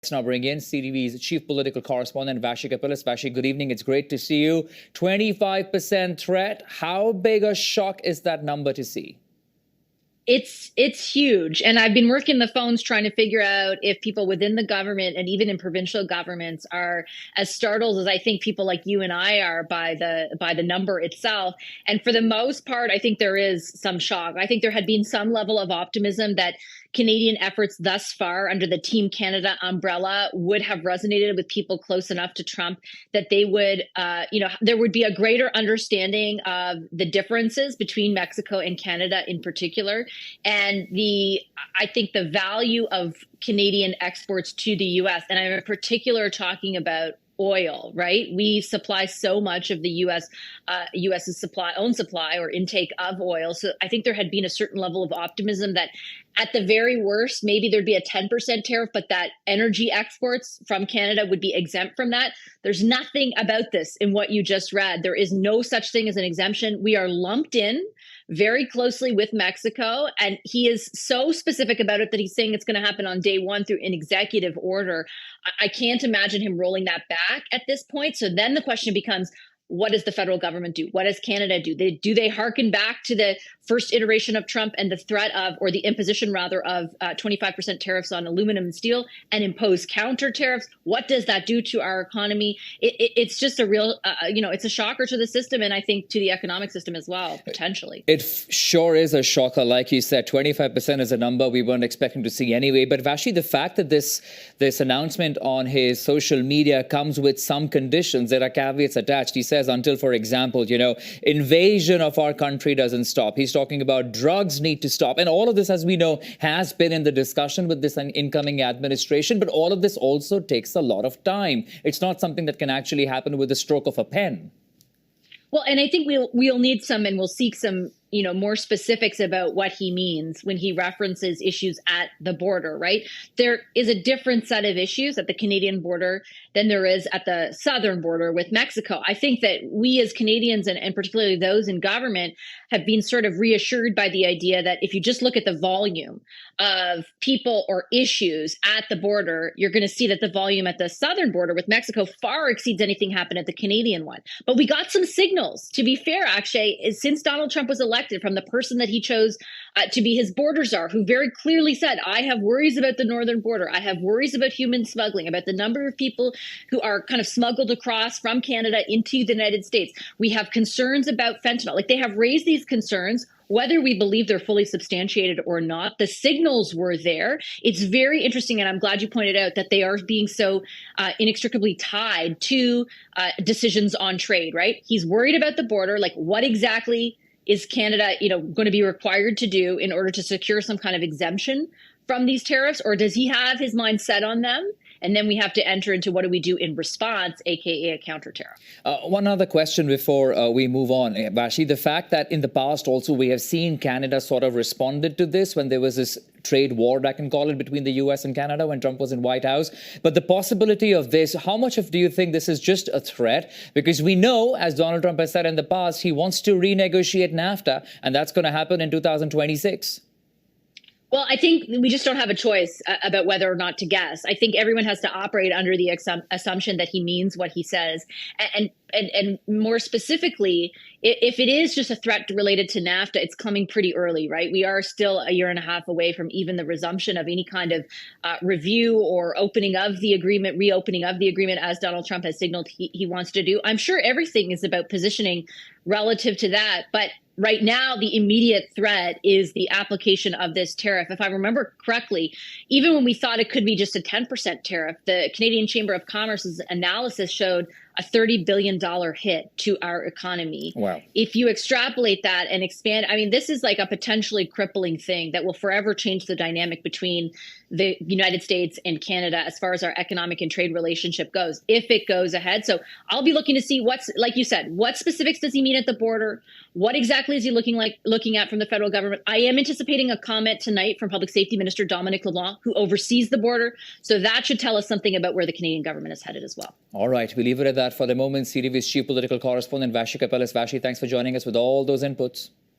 Let's now bring in CTV's chief political correspondent, Vassy Kapelos. Vassy, good evening. It's great to see you. 25% threat. How big a shock is that number to see? It's huge. And I've been working the phones trying to figure out if people within the government and even in provincial governments are as startled as I think people like you and I are by the number itself. And for the most part, I think there is some shock. I think there had been some level of optimism that Canadian efforts thus far under the Team Canada umbrella would have resonated with people close enough to Trump that they would, there would be a greater understanding of the differences between Mexico and Canada in particular. And I think the value of Canadian exports to the U.S., and I'm in particular talking about oil, right? We supply so much of the U.S.'s own supply or intake of oil. So I think there had been a certain level of optimism that at the very worst, maybe there'd be a 10% tariff, but that energy exports from Canada would be exempt from that. There's nothing about this in what you just read. There is no such thing as an exemption. We are lumped in very closely with Mexico. And he is so specific about it that he's saying it's going to happen on day one through an executive order. I can't imagine him rolling that back at this point. So then the question becomes, what does the federal government do? What does Canada do? Do they hearken back to the first iteration of Trump and the threat of, or the imposition rather, of 25% tariffs on aluminum and steel and impose counter tariffs? What does that do to our economy? It's just a real, it's a shocker to the system and I think to the economic system as well, potentially. It sure is a shocker. Like you said, 25% is a number we weren't expecting to see anyway. But Vassy, the fact that this announcement on his social media comes with some conditions, there are caveats attached. He says, until, for example, invasion of our country doesn't stop. He's talking about drugs need to stop. And all of this, as we know, has been in the discussion with this incoming administration. But all of this also takes a lot of time. It's not something that can actually happen with the stroke of a pen. Well, and I think we'll need some, and we'll seek some, more specifics about what he means when he references issues at the border, right? There is a different set of issues at the Canadian border than there is at the southern border with Mexico. I think that we as Canadians, and particularly those in government, have been sort of reassured by the idea that if you just look at the volume of people or issues at the border, you're going to see that the volume at the southern border with Mexico far exceeds anything happened at the Canadian one. But we got some signals, to be fair, Akshay, since Donald Trump was elected, from the person that he chose to be his border czar, who very clearly said, I have worries about the northern border. I have worries about human smuggling, about the number of people who are kind of smuggled across from Canada into the United States. We have concerns about fentanyl. Like, they have raised these concerns, whether we believe they're fully substantiated or not. The signals were there. It's very interesting, and I'm glad you pointed out that they are being so inextricably tied to decisions on trade, right? He's worried about the border. Like, what exactly is Canada, going to be required to do in order to secure some kind of exemption from these tariffs? Or does he have his mind set on them? And then we have to enter into what do we do in response, aka a counter tariff. One other question before we move on, Vassy. The fact that in the past also we have seen Canada sort of responded to this when there was this trade war, I can call it, between the U.S. and Canada when Trump was in White House. But the possibility of this, how much do you think this is just a threat? Because we know, as Donald Trump has said in the past, he wants to renegotiate NAFTA, and that's going to happen in 2026. Well, I think we just don't have a choice about whether or not to guess. I think everyone has to operate under the assumption that he means what he says. And more specifically, if it is just a threat related to NAFTA, it's coming pretty early, right? We are still a year and a half away from even the resumption of any kind of review or opening of the agreement, reopening of the agreement, as Donald Trump has signaled he wants to do. I'm sure everything is about positioning relative to that. But right now, the immediate threat is the application of this tariff. If I remember correctly, even when we thought it could be just a 10% tariff, the Canadian Chamber of Commerce's analysis showed a $30 billion hit to our economy. Wow. If you extrapolate that and expand, this is like a potentially crippling thing that will forever change the dynamic between the United States and Canada as far as our economic and trade relationship goes, if it goes ahead. So I'll be looking to see like you said, what specifics does he mean at the border? What exactly is he looking at from the federal government? I am anticipating a comment tonight from Public Safety Minister Dominic LeBlanc, who oversees the border. So that should tell us something about where the Canadian government is headed as well. All right, we leave it at that for the moment. CTV's chief political correspondent, Vassy Kapelos. Vassy, thanks for joining us with all those inputs.